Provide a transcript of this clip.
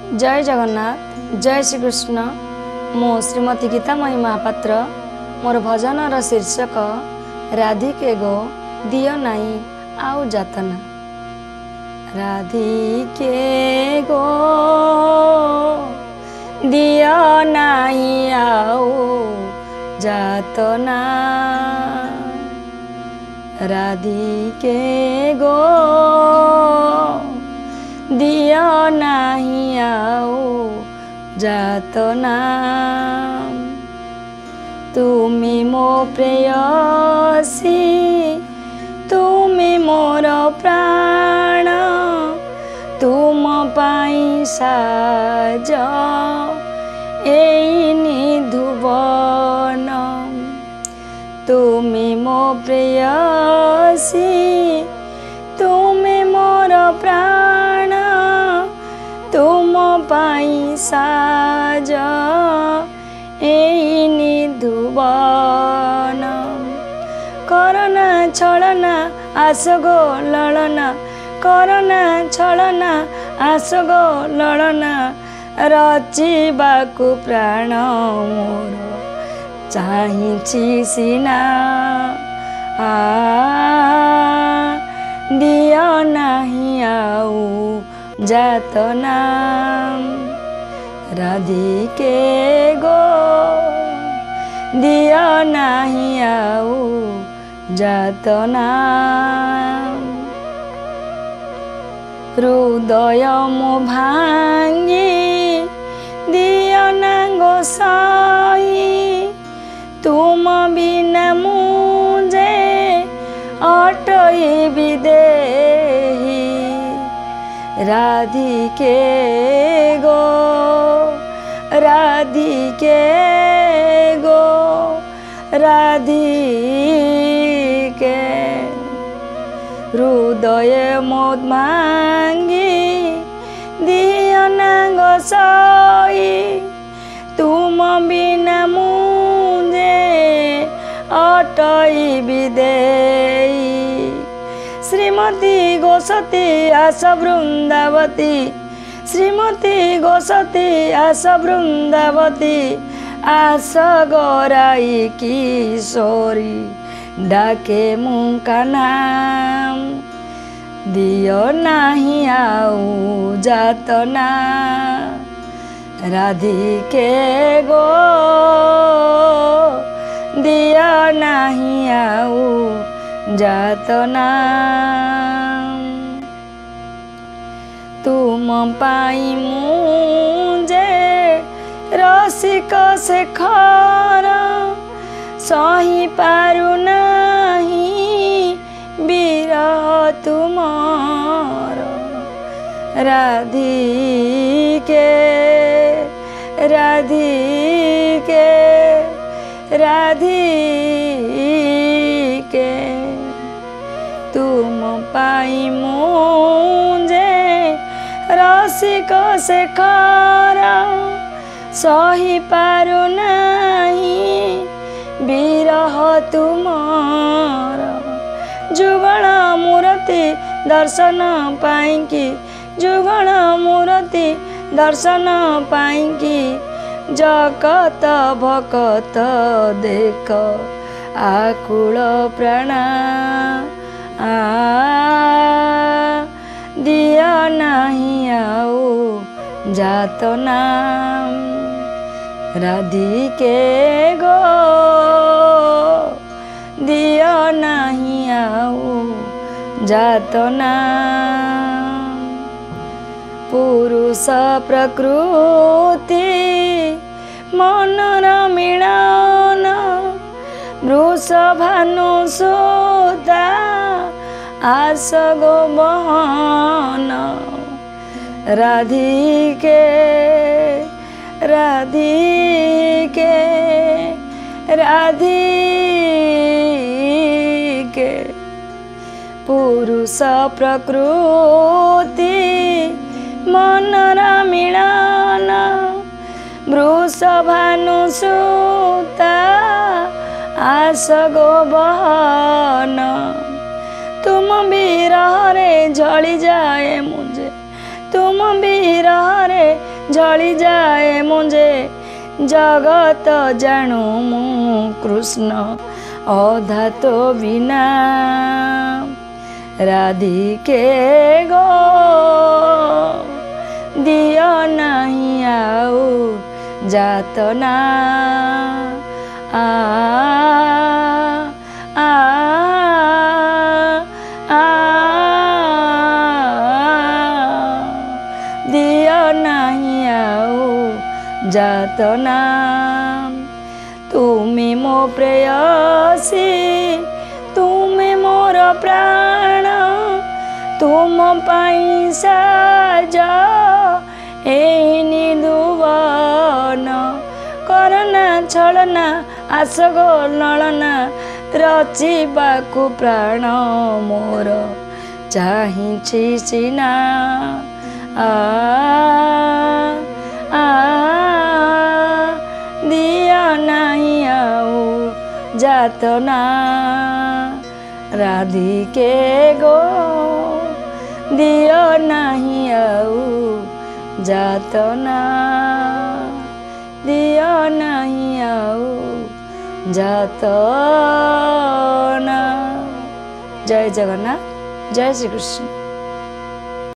जय जगन्नाथ जय श्री कृष्ण। मो श्रीमती गीतामयी महापात्र। मोर भजन शीर्षक राधिके गो दियो नाई आउ जातना। राधिके गो दियो नाई आउ जातना। राधिके गो दियो नाही आउ जातना। तुमी मो प्रेयसी तुमी मोर प्राण तुम पाई साज एई निधुवन। तुमी मो प्रेयसी तुमी मोर प्राण तुम पाई साज एई निधुवन। करना छलना आसगो ललना करना छलना आसगो ललना रचिबाकु प्राण मोर चाहिछि सिना। दियो नाही आउ जातना। राधिके गो दियो नाही आउ जातना। हृदय मो भांगी दियो ना गोसाई तुम बिना मुझे अटई विदेही। राधिके गो राधिके गो राधिके हृदय मोद मांगी दियो ना गोसाई तुम बिना मुझे अटई विदेई। श्रीमती गोसती आस वृंदावती श्रीमती गोसती आस वृंदावती आस गोराई किशोरी डाके मुका नाम। दियो नाही आउ जातना। राधिके गो दियो नाही आउ जातना। तुम पाई मुझे रसिक शेखर सही पारु नाही विरह तुमर। राधिके राधिके राधिके तुम पाई मुझे रसिक शेखर सही पारु नाही विरह तुमर। जुगल मूर्ति दर्शन पाइकी जुगल मूर्ति दर्शन पाइकी जगत भकत देख आकुल प्राण। दियो नाही आउ जातना। राधिके गो दियो नाही आउ जातना। पुरुष प्रकृति मनर मिलन वृषभानु सुता आस गो बहन। राधिके राधिके राधिके पुरुष प्रकृति मनर मिलन वृषभानु सुता आस गो बहन। तुम विरह रे जली जाए मुझे तुम विरह रे झली जाए मुझे जगत जानू मु कृष्ण अधा तो बिना राधिके गो दियो नहीं आउ जातना आ आ आ दियो नहीं आउ जातना तुमे मो प्रेयसी तुमे मोर प्राण तुम पाई साजा ए निधुवन करना छलना आसगो नलना रचिबाकु प्राण मोर चाहिछि सिना आ आ दिया नहीं आउ जातना राधिके गो दियो नहीं आउ जातना दियो नहीं आउ जातना। जय जगन्नाथ, जय श्री कृष्ण।